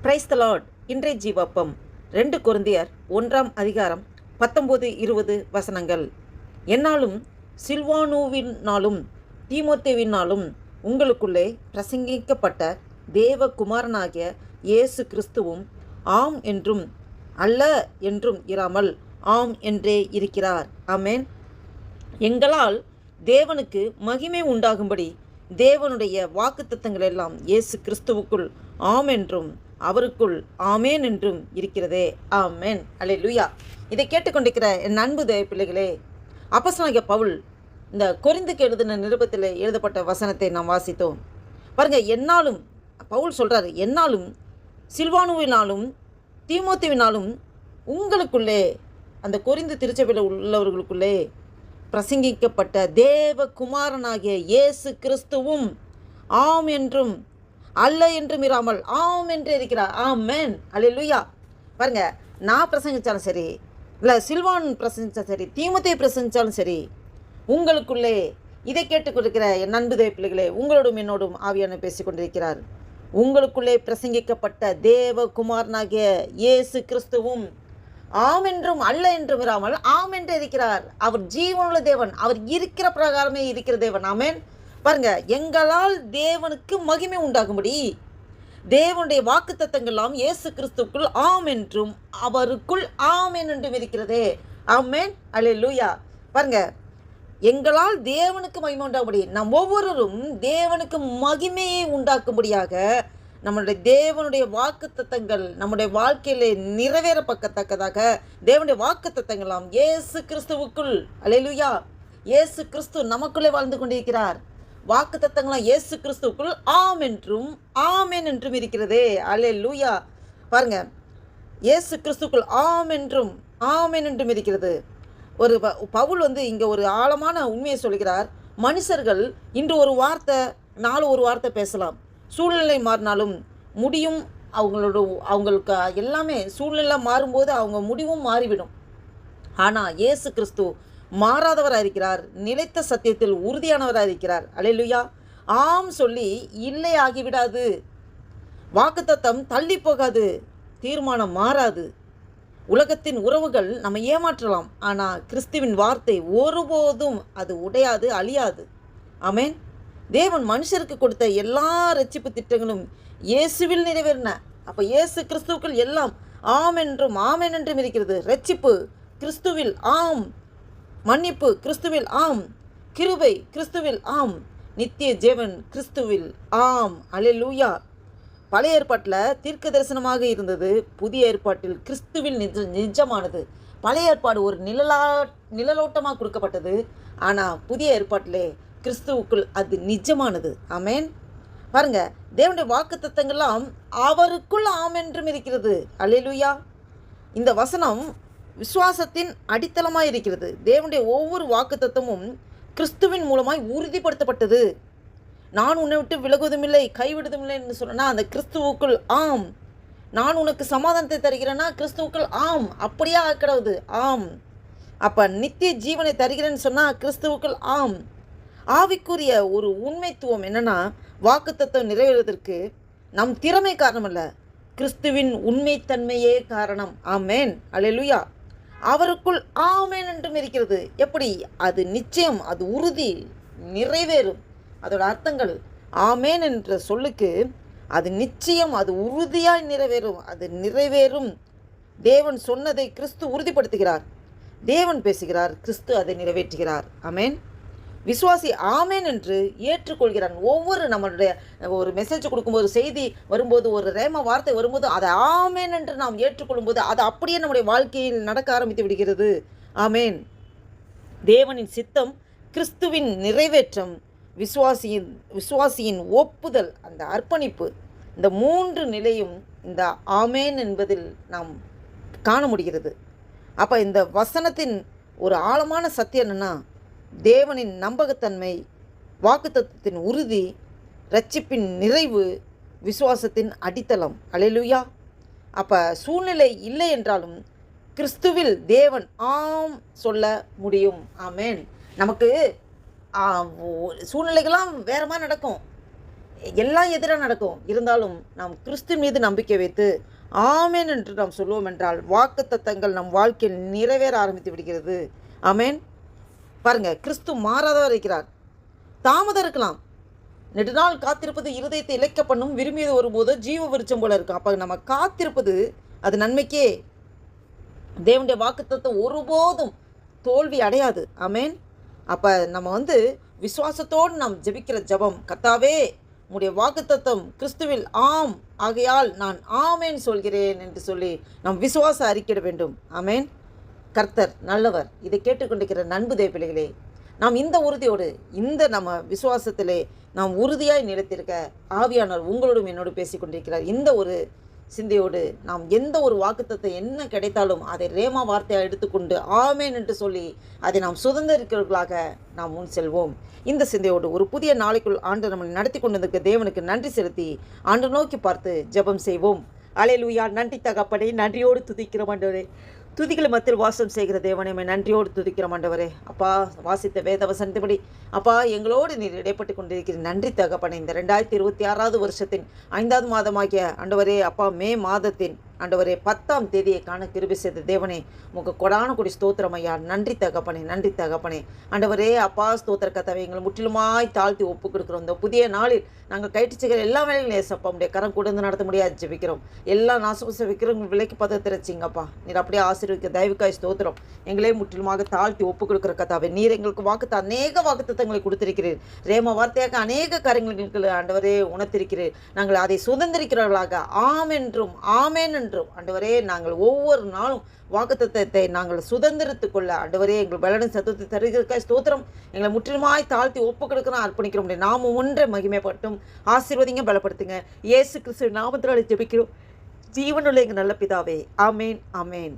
Praise the Lord. இன்றைய ஜீவப்பம் 2 கொரிந்தியர் 1ஆம் அதிகாரம் 19-20 வசனங்கள். என்னாலும் சில்வானுவினாலும் தீமோத்தேவினாலும் உங்களுக்குள்ளே பிரசங்கிக்கப்பட்ட தேவகுமாரனாகிய இயேசு கிறிஸ்துவும் ஆம் என்றும் அல்ல என்றும் இராமல் ஆம் என்றே இருக்கிறார். ஆமென். எங்களால் தேவனுக்கு மகிமை உண்டாகும்படி தேவனுடைய வாக்குத்தத்தங்கள் எல்லாம் இயேசு கிறிஸ்துவுக்குள் ஆம் என்றும் அவருக்குள் ஆமேன் என்றும் இருக்கிறதே. ஆமென். அல்லேலூயா. இதை கேட்டுக்கொண்டிருக்கிற என் அன்பு தேவ பிள்ளைகளே, அப்போஸ்தலனாகிய பவுல் இந்த கொரிந்துக்கு எழுதின நிருபத்தில் எழுதப்பட்ட வசனத்தை நாம் வாசித்தோம். பாருங்க, என்னாலும் பவுல் சொல்றாரு, என்னாலும் சில்வானுவினாலும் தீமோத்தேவினாலும் உங்களுக்குள்ளே, அந்த கொரிந்து திருச்சபையில் உள்ளவர்களுக்குள்ளே பிரசங்கிக்கப்பட்ட தேவகுமாரனாகிய இயேசு கிறிஸ்துவும் ஆம் என்றும் அல்ல என்றும் இராமல் ஆம் என்று இருக்கிறார். ஆமென். அல்லேலூயா. பாருங்க, நான் பிரசங்கிச்சாலும் சரி, இல்லை சில்வான் பிரசங்கிச்சாலும் சரி, தீமோத்தேயு பிரசங்கிச்சாலும் சரி, உங்களுக்குள்ளே இதை கேட்டுக்கொண்டிருக்கிற என் அன்பு தேவ பிள்ளைகளே, உங்களோடும் என்னோடும் ஆவியானவர் பேசிக் கொண்டிருக்கிறார். உங்களுக்குள்ளே பிரசங்கிக்கப்பட்ட தேவகுமாரனாகிய இயேசு கிறிஸ்துவும் ஆம் என்றும் அல்ல என்றும் இராமல் ஆம் என்று இருக்கிறார். அவர் ஜீவனுள்ள தேவன், அவர் இருக்கிற பிரகாரமே இருக்கிற தேவன். ஆமென். பாருங்க, எங்களால் தேவனுக்கு மகிமை உண்டாகும்படி தேவனுடைய வாக்குத்தத்தங்கள்லாம் இயேசு கிறிஸ்துக்குள் ஆம் என்றும் அவருக்குள் ஆமென் என்றும் இருக்கிறதே. ஆமென். அல்லேலூயா. பாருங்க, எங்களால் தேவனுக்கு மகிமை உண்டாகும்படி நாம் ஒவ்வொருவரும் தேவனுக்கு மகிமையை உண்டாக்கும்படியாக நம்முடைய தேவனுடைய வாக்குத்தத்தங்கள் நம்முடைய வாழ்க்கையிலே நிறைவேறப்பக்கத்தக்கதாக தேவனுடைய வாக்குத்தத்தங்களாம் இயேசு கிறிஸ்துவுக்குள், அல்லேலூயா, இயேசு கிறிஸ்து நமக்குள்ளே வாழ்ந்து கொண்டிருக்கிறார். வாக்குத்தத்தங்களாம் இயேசு கிறிஸ்துவுக்குள் ஆம் என்றும் ஆமென் என்றும் இருக்கிறதே. அல்லேலூயா. பாருங்க, இயேசு கிறிஸ்துவுக்குள் ஆம் என்றும் ஆமென் என்றும் இருக்கிறது. ஒரு பவுல் இங்கே ஒரு ஆழமான உண்மையை சொல்கிறார். மனுஷர்கள் இன்று ஒரு வார்த்தை, நாலு ஒரு வார்த்தை பேசலாம், சூழ்நிலை மாறினாலும் முடியும் அவங்களுக்கு எல்லாமே சூழ்நிலை மாறும்போது அவங்க முடிவும் மாறிவிடும். ஆனால் இயேசு கிறிஸ்து மாறாதவராக இருக்கிறார், நிலைத்த சத்தியத்தில் உறுதியானவராக இருக்கிறார். அல்லேலூயா. ஆம் சொல்லி இல்லை ஆகிவிடாது, வாக்குத்தத்தம் தள்ளி போகாது, தீர்மானம் மாறாது. உலகத்தின் உறவுகள் நம்ம ஏமாற்றலாம், ஆனால் கிறிஸ்துவின் வார்த்தை ஒருபோதும் அது உடையாது, அழியாது. ஆமென். தேவன் மனுஷருக்கு கொடுத்த எல்லா ரட்சிப்பு திட்டங்களும் இயேசுவில் நிறைவேறின. அப்போ இயேசு கிறிஸ்துவுக்குள் எல்லாம் ஆம் என்றும் ஆமென் என்றும் இருக்கிறது. ரட்சிப்பு கிறிஸ்துவில் ஆம், மன்னிப்பு கிறிஸ்துவில் ஆம், கிருபை கிறிஸ்துவில் ஆம், நித்திய ஜீவன் கிறிஸ்துவில் ஆம். அல்லேலூயா. பழைய ஏற்பாட்டில் தீர்க்க தரிசனமாக இருந்தது, புதிய ஏற்பாட்டில் கிறிஸ்துவில் நிஜமானது. பழைய ஏற்பாடு ஒரு நிழலோட்டமாக கொடுக்கப்பட்டது, ஆனால் புதிய ஏற்பாட்டிலே கிறிஸ்துவுக்குள் அது நிஜமானது. ஆமென். பாருங்க, தேவனுடைய வாக்குத்தத்தங்கள்லாம் அவருக்குள் ஆம் என்றும் இருக்கிறது. அல்லேலூயா. இந்த வசனம் விசுவாசத்தின் அடித்தளமாக இருக்கிறது. தேவனுடைய ஒவ்வொரு வாக்குத்தத்தமும் கிறிஸ்துவின் மூலமாய் உறுதிப்படுத்தப்பட்டது. நான் உன்னை விட்டு விலகுவதுமில்லை கைவிடுவதுமில்லை என்று சொன்னா அந்த கிறிஸ்துவுக்குள் ஆம். நான் உனக்கு சமாதானத்தை தருகிறேன்னா கிறிஸ்துவுக்குள் ஆம், அப்படியே ஆக்கிறது ஆம். அப்போ நித்திய ஜீவனை தருகிறேன்னு சொன்னால் கிறிஸ்துவுக்குள் ஆம். ஆவிக்குரிய ஒரு உண்மைத்துவம் என்னன்னா, வாக்குத்தத்தம் நிறைவேறுவதற்கு நம் திறமை காரணமல்ல, கிறிஸ்துவின் உண்மைத்தன்மையே காரணம். ஆமென். அல்லேலூயா. அவருக்குள் ஆமென் என்றும் இருக்கிறது. எப்படி? அது நிச்சயம், அது உறுதி, நிறைவேறும். அதோட அர்த்தங்கள், ஆமென் என்ற சொல்லுக்கு அது நிச்சயம், அது உறுதியாய் நிறைவேறும், அது நிறைவேறும். தேவன் சொன்னதை கிறிஸ்து உறுதிப்படுத்துகிறார், தேவன் பேசுகிறார், கிறிஸ்து அதை நிறைவேற்றுகிறார். ஆமென். விசுவாசி ஆமென் என்று ஏற்றுக்கொள்கிறான். ஒவ்வொரு நம்மளுடைய ஒரு மெசேஜ் கொடுக்கும்போது, செய்தி வரும்போது, ஒரு ரேம வார்த்தை வரும்போது அதை ஆமென் என்று நாம் ஏற்றுக்கொள்ளும்போது அது அப்படியே நம்முடைய வாழ்க்கையில் நடக்க ஆரம்பித்து விடுகிறது. ஆமென். தேவனின் சித்தம், கிறிஸ்துவின் நிறைவேற்றம், விசுவாசியின் ஒப்புதல், அந்த அர்ப்பணிப்பு, இந்த மூன்று நிலையும் இந்த ஆமென் என்பதில் நாம் காண முடிகிறது. அப்போ இந்த வசனத்தின் ஒரு ஆழமான சத்தியம் என்னன்னா, தேவனின் நம்பகத்தன்மை, வாக்குத்தத்தத்தின் உறுதி, இரட்சிப்பின் நிறைவு, விசுவாசத்தின் அடித்தளம். அல்லேலூயா. அப்போ சூழ்நிலை இல்லை என்றாலும் கிறிஸ்துவில் தேவன் ஆம் சொல்ல முடியும். ஆமென். நமக்கு சூழ்நிலைகள்லாம் வேறு மாதிரி நடக்கும். எல்லாம் எதிராக நடக்கும். இருந்தாலும் நாம் கிறிஸ்து மீது நம்பிக்கை வைத்து ஆமேன் என்று நாம் சொல்லுவோம் என்றால் வாக்குத்தத்தங்கள் நம் வாழ்க்கையில் நிறைவேற ஆரம்பித்து விடுகிறது. ஆமேன். பாருங்க, கிறிஸ்து மாறாதவர் இருக்கிறார். தாமதம் இருக்கலாம், நெடுநாள் காத்திருப்பது இருதயத்தை இழைக்க பண்ணும், விரும்பியது வரும்போது ஜீவ விருட்சம் போல இருக்கும். அப்போ நம்ம காத்திருப்பது அது நன்மைக்கே. தேவனுடைய வாக்குத்தத்தம் ஒருபோதும் தோல்வி அடையாது. ஆமேன். அப்போ நம்ம விசுவாசத்தோடு நாம் ஜெபிக்கிற ஜெபம், கர்த்தாவே உம்முடைய வாக்குத்தத்தம் கிறிஸ்துவில் ஆம், ஆகையால் நான் ஆமேன் சொல்கிறேன் என்று சொல்லி நாம் விசுவாச அறிக்கையிட வேண்டும். ஆமேன். கர்த்தர் நல்லவர். இதை கேட்டுக்கொண்டிருக்கிற நண்பு தேவ பிள்ளைகளே, நாம் இந்த உறுதியோடு நம்ம விசுவாசத்திலே நாம் உறுதியாய் நிலைத்திருக்க ஆவியானவர் உங்களோடும் என்னோடு பேசிக்கொண்டிருக்கிறார். இந்த ஒரு சிந்தையோடு நாம் எந்த ஒரு வாக்குத்தத்தை என்ன கிடைத்தாலும் அதை ரேமா வார்த்தையாக எடுத்துக்கொண்டு ஆமேன் என்று சொல்லி அதை நாம் சுதந்திரிக்கிறவர்களாக நாம் முன் செல்வோம். இந்த சிந்தையோடு ஒரு புதிய நாளைக்குள் ஆண்டு நம்மளை நடத்தி கொண்டிருக்க தேவனுக்கு நன்றி செலுத்தி ஆண்டு நோக்கி பார்த்து ஜெபம் செய்வோம். அல்லேலூயா. நன்றி தகப்பனே, நன்றியோடு துதிக்கிறோம் ஆண்டவரே. துதிகளை மத்தியில் வாசம் செய்கிற தேவனை நன்றியோடு துதிக்கிறோம் ஆண்டவரே. அப்பா, வாசித்த வேத வசனத்தின்படி அப்பா எங்களோடு நீர் இடைப்பட்டு கொண்டிருக்கிறீர். நன்றி தகப்பனே. இந்த 2026 வருஷத்தின் 5வது மாதமாகிய ஆண்டவரே அப்பா மே மாதத்தின் ஆண்டவரே 10ஆம் தேதியை காண கிருபை செய்த தேவனே உங்கள் கொடான கொடி ஸ்தோத்திரம் ஐயா. நன்றி தகப்பனே, நன்றி தகப்பனே. ஆண்டவரே அப்பா ஸ்தோத்திர கத்தாவை எங்களை முற்றிலுமாய் தாழ்த்தி ஒப்பு கொடுக்குறோம். இந்த புதிய நாளில் நாங்கள் கைட்டு எல்லா வேலையும் நேசப்பா உடைய கரம் கொடுந்து நடத்த முடியாது ஜெபிக்கிறோம். எல்லா நாசபுச விற்கிறவங்க விலைக்கு பதத்திரச்சிங்கப்பா. நீர் அப்படியே ஆசீர்வதிக்க தயவுக்காய் ஸ்தோத்திரம். எங்களே முற்றிலுமாக தாழ்த்தி ஒப்பு கொடுக்குற கத்தாவை நீர் எங்களுக்கு அநேக வாக்குத்தத்தங்களை கொடுத்திருக்கிறீர். ரேம வார்த்தையாக அநேக காரியங்களுக்கு ஆண்டவரே உணர்த்திருக்கிறீர். நாங்கள் அதை சுதந்திரிக்கிறவர்களாக ஆமென்றும் ஆமேன் என்றும் ஆண்டவரே நாங்கள் ஒவ்வொரு நாளும் வாக்குத்தத்தத்தை நாங்கள் சுதந்திரத்துக் கொள்ள ஆண்டவரே எங்கள் பலனும் சத்துவத்தை தருகிறதுக்காக ஸ்தோத்திரம். எங்களை முற்றிலுமாய் தாழ்த்தி ஒப்பு கொடுக்கிறோம், அர்ப்பணிக்கிறோம். நாம ஒன்றை மகிமைப்பட்டும் ஆசீர்வதிங்க, பலப்படுத்துங்க. இயேசு கிறிஸ்து நாமத்தினாலே ஜெபிக்கிறோம் ஜீவனுள்ள எங்கள் நல்ல பிதாவே. ஆமேன், ஆமேன்.